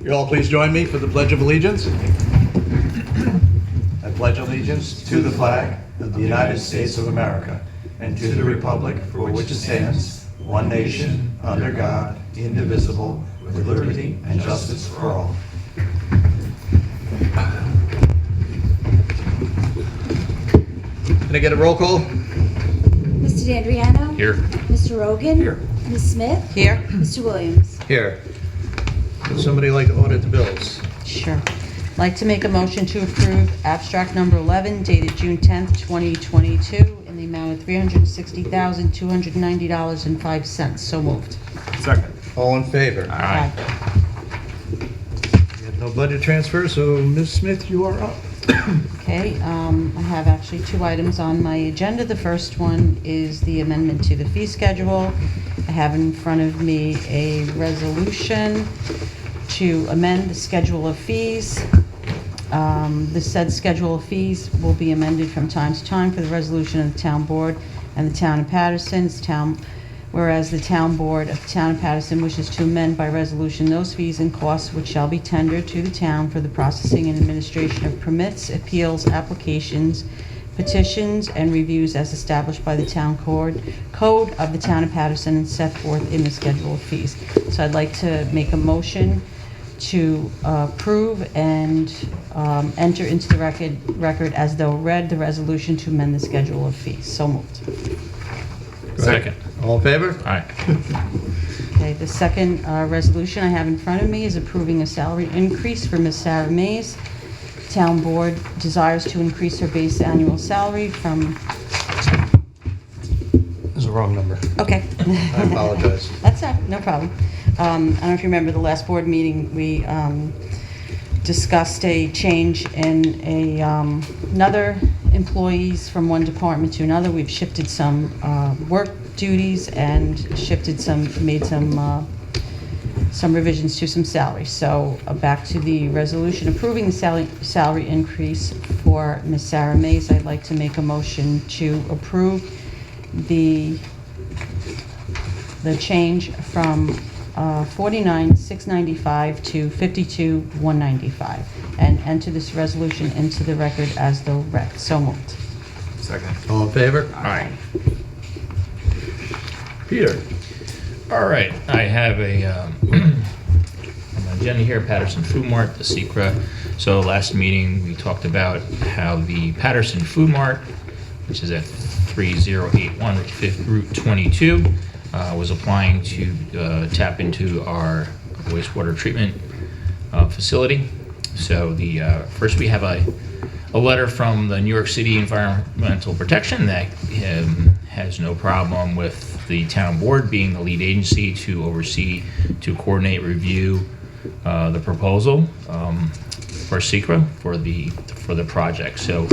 You all please join me for the Pledge of Allegiance. I pledge allegiance to the flag of the United States of America and to the republic for which it stands, one nation, under God, indivisible, with liberty and justice for all. Can I get a roll call? Mr. D'Andriano? Here. Mr. Rogan? Here. Ms. Smith? Here. Mr. Williams? Here. Would somebody like to audit the bills? Sure. I'd like to make a motion to approve abstract number 11 dated June 10th, 2022 in the amount of $360,290.05. So moved. Second. All in favor? Aye. We have no budget transfer, so Ms. Smith, you are up. Okay, I have actually two items on my agenda. The first one is the amendment to the fee schedule. I have in front of me a resolution to amend the schedule of fees. The said schedule of fees will be amended from time to time for the resolution of the town board and the town of Patterson. Whereas the town board of the town of Patterson wishes to amend by resolution those fees and costs which shall be tendered to the town for the processing and administration of permits, appeals, applications, petitions, and reviews as established by the town code of the town of Patterson and set forth in the schedule of fees. So I'd like to make a motion to approve and enter into the record as though read the resolution to amend the schedule of fees. So moved. Second. All in favor? Aye. Okay, the second resolution I have in front of me is approving a salary increase for Ms. Sarah Mays. Town board desires to increase her base annual salary from... This is the wrong number. Okay. I apologize. That's all right, no problem. I don't know if you remember the last board meeting, we discussed a change in another employees from one department to another. We've shifted some work duties and made some revisions to some salaries. So back to the resolution approving the salary increase for Ms. Sarah Mays. I'd like to make a motion to approve the change from $49,695 to $52,195, and enter this resolution into the record as though read. So moved. Second. All in favor? Aye. Peter? All right, I have an agenda here, Patterson Food Mart, the Secra. So last meeting, we talked about how the Patterson Food Mart, which is at 3081 Route 22, was applying to tap into our wastewater treatment facility. So first we have a letter from the New York City Environmental Protection that has no problem with the town board being the lead agency to coordinate, review the proposal for SECRA for the project. So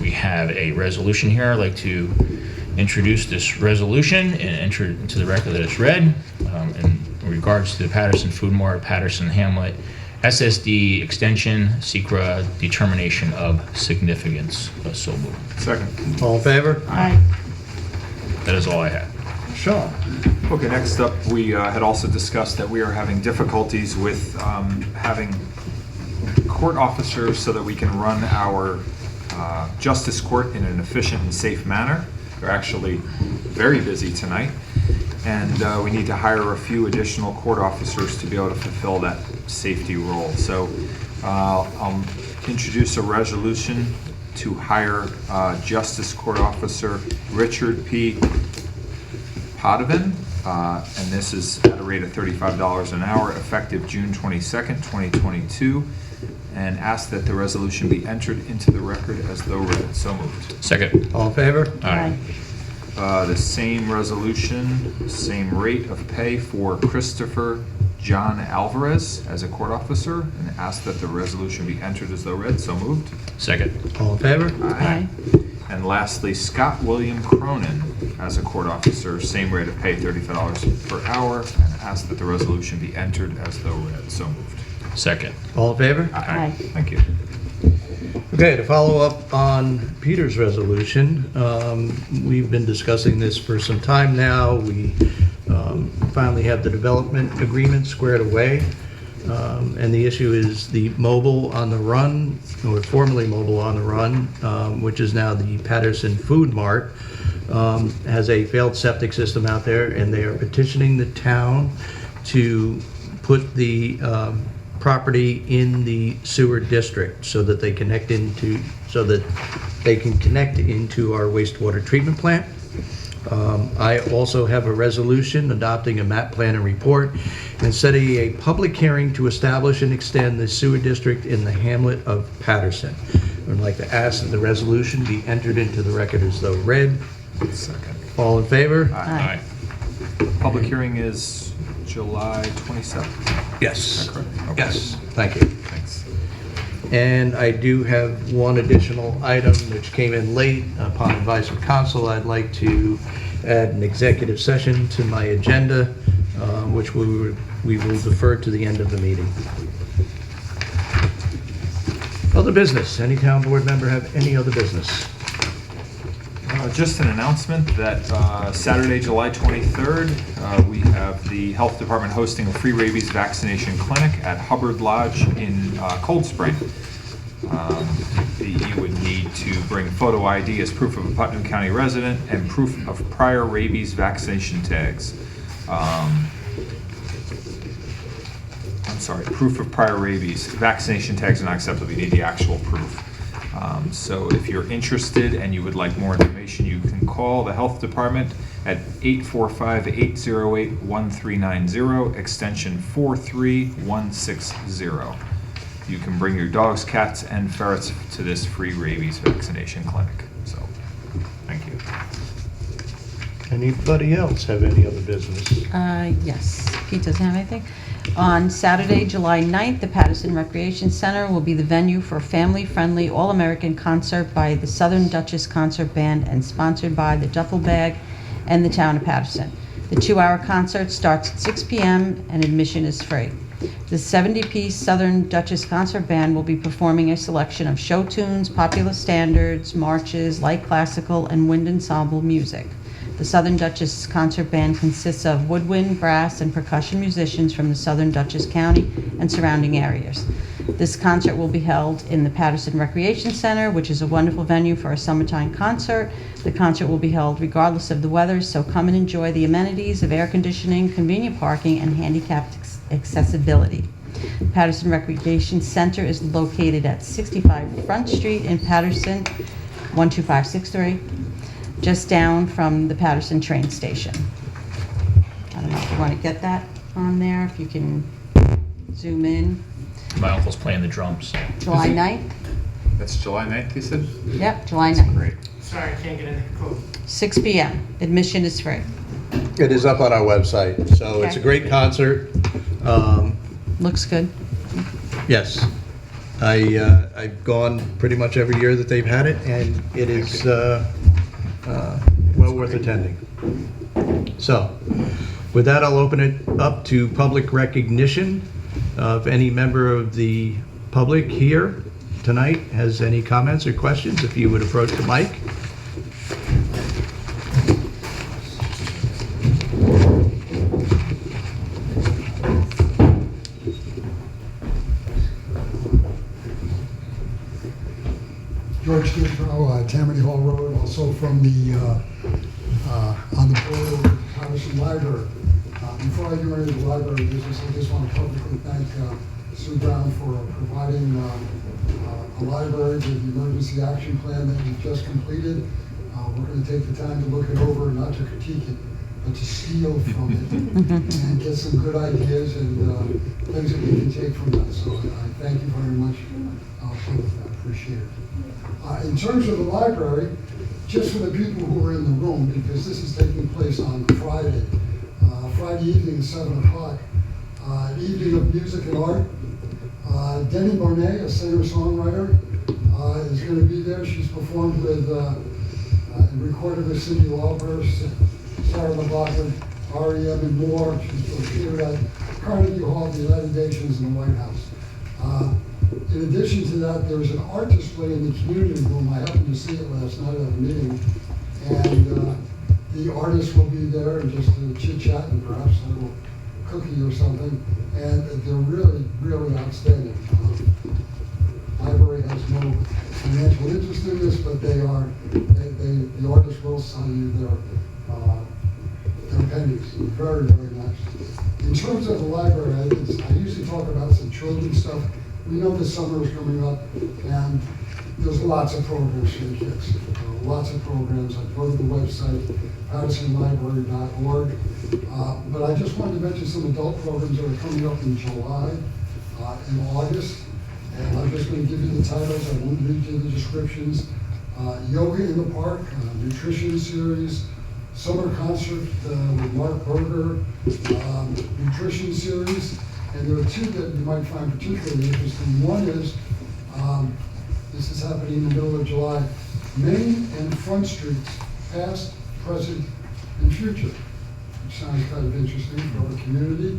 we have a resolution here. I'd like to introduce this resolution and enter it into the record that it's read in regards to the Patterson Food Mart, Patterson Hamlet, SSD extension, SECRA determination of significance. So moved. Second. All in favor? Aye. That is all I have. Sean? Okay, next up, we had also discussed that we are having difficulties with having court officers so that we can run our justice court in an efficient and safe manner. They're actually very busy tonight, and we need to hire a few additional court officers to be able to fulfill that safety role. So I'll introduce a resolution to hire Justice Court Officer Richard P. Potvin, and this is at a rate of $35 an hour, effective June 22nd, 2022, and ask that the resolution be entered into the record as though read. So moved. Second. All in favor? Aye. The same resolution, same rate of pay for Christopher John Alvarez as a court officer, and ask that the resolution be entered as though read. So moved. Second. All in favor? Aye. And lastly, Scott William Cronin as a court officer, same rate of pay, $35 per hour, and ask that the resolution be entered as though read. So moved. Second. All in favor? Aye. Thank you. Okay, to follow up on Peter's resolution, we've been discussing this for some time now. We finally have the development agreement squared away. and the issue is the Mobile on the Run, or formerly Mobile on the Run, which is now the Patterson Food Mart, has a failed septic system out there, and they are petitioning the town to put the property in the sewer district so that they can connect into our wastewater treatment plant. I also have a resolution adopting a map plan and report and setting a public hearing to establish and extend the sewer district in the hamlet of Patterson. I'd like to ask that the resolution be entered into the record as though read. Second. All in favor? Aye. Public hearing is July 27th. Yes. Is that correct? Okay. Yes, thank you. Thanks. And I do have one additional item which came in late upon advice of council. I'd like to add an executive session to my agenda, which we will defer to the end of the meeting. Other business. Any town board member have any other business? Just an announcement that Saturday, July 23rd, we have the Health Department hosting a free rabies vaccination clinic at Hubbard Lodge in Cold Spring. You would need to bring photo ID as proof of a Putnam County resident and proof of prior rabies vaccination tags. Proof of prior rabies. Vaccination tags are not acceptable. You need the actual proof. So if you're interested and you would like more information, you can call the Health Department at 845-808-1390, extension 43160. You can bring your dogs, cats, and ferrets to this free rabies vaccination clinic. So, thank you. Anybody else have any other business? Yes. Pete doesn't have anything. On Saturday, July 9th, the Patterson Recreation Center will be the venue for a family-friendly All-American concert by the Southern Duchess Concert Band and sponsored by the Duffel Bag and the Town of Patterson. The 2-hour concert starts at 6 p.m. and admission is free. The 70-piece Southern Duchess Concert Band will be performing a selection of show tunes, popular standards, marches, light classical, and wind ensemble music. The Southern Duchess Concert Band consists of woodwind, brass, and percussion musicians from the Southern Dutchess County and surrounding areas. This concert will be held in the Patterson Recreation Center, which is a wonderful venue for a summertime concert. The concert will be held regardless of the weather, so come and enjoy the amenities of air conditioning, convenient parking, and handicapped accessibility. The Patterson Recreation Center is located at 65 Front Street in Patterson, 12563. Just down from the Patterson train station. I don't know if you want to get that on there, if you can zoom in. My uncle's playing the drums. July 9th? That's July 9th, you said? Yep, July 9th. Great. Sorry, I can't get in the code. 6 p.m. Admission is free. It is up on our website, so it's a great concert. Looks good. Yes. I've gone pretty much every year that they've had it, and it is well worth attending. So, with that, I'll open it up to public recognition. If any member of the public here tonight has any comments or questions, if you would approach the mic. George Dutro, Tammany Hall Road, also from the, on the board of the Patterson Library. Before I do any of the library business, I just want to publicly thank Sue Brown for providing a library with the emergency action plan that we've just completed. We're going to take the time to look it over, not to critique it, but to steal from it and get some good ideas and things that we can take from that. So I thank you very much for that. I appreciate it. In terms of the library, just for the people who are in the room, because this is taking place on Friday evening at 7 o'clock, an evening of music and art. Denny Bonet, a singer-songwriter, is going to be there. She's performed with and recorded with Cyndi Lauper, Sarah McLachlan, REM, and more. She's appeared at Carnegie Hall, the United Nations, and the White House. In addition to that, there's an art display in the community room. I happened to see it last night at a meeting, and the artists will be there and just chit-chat and perhaps a little cookie or something. and they're really, really outstanding. Library has no financial interest in this, but the artists will sign you their pennies. Very, very nice. In terms of the library, I usually talk about some children's stuff. We know the summer is coming up, and there's lots of programs for the kids. Lots of programs. I go to the website, pattersonlibrary.org. But I just wanted to mention some adult programs that are coming up in July and August. And I'm just going to give you the titles. I won't read you the descriptions. Yoga in the Park, Nutrition Series, Summer Concert with Mark Berger, Nutrition Series. And there are two that you might find particularly interesting. One is, this is happening in the middle of July, Main and Front Streets, past, present, and future, which sounds kind of interesting for our community.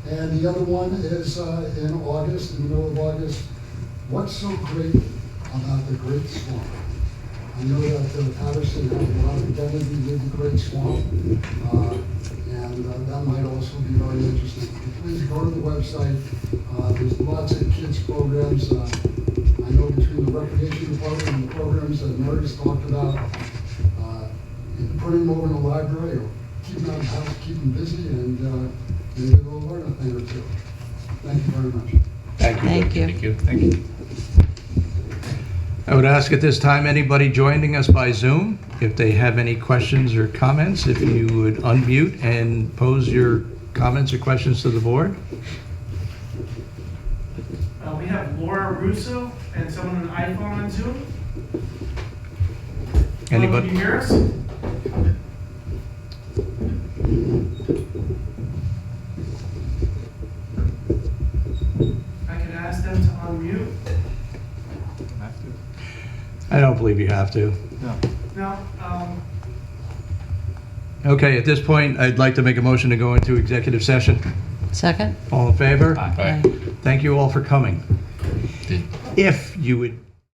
And the other one is in August, in the middle of August, what's so great about the Great Swamp? I know that Patterson has a lot of identity with the Great Swamp, and that might also be very interesting. Please go to the website. There's lots of kids programs. I know between the recreation department and the programs that Mary's talked about, putting them over in the library or keep them out of the house, keep them busy, and maybe they'll learn a thing or two. Thank you very much. Thank you. Thank you. Thank you. Thank you. I would ask at this time, anybody joining us by Zoom, if they have any questions or comments, if you would unmute and pose your comments or questions to the board. We have Laura Russo and someone on an iPhone on Zoom. Anybody? Can you hear us? I could ask them to unmute. Have to? I don't believe you have to. No. No, Okay, at this point, I'd like to make a motion to go into executive session. Second? All in favor? Aye. Thank you all for coming. Did- If you would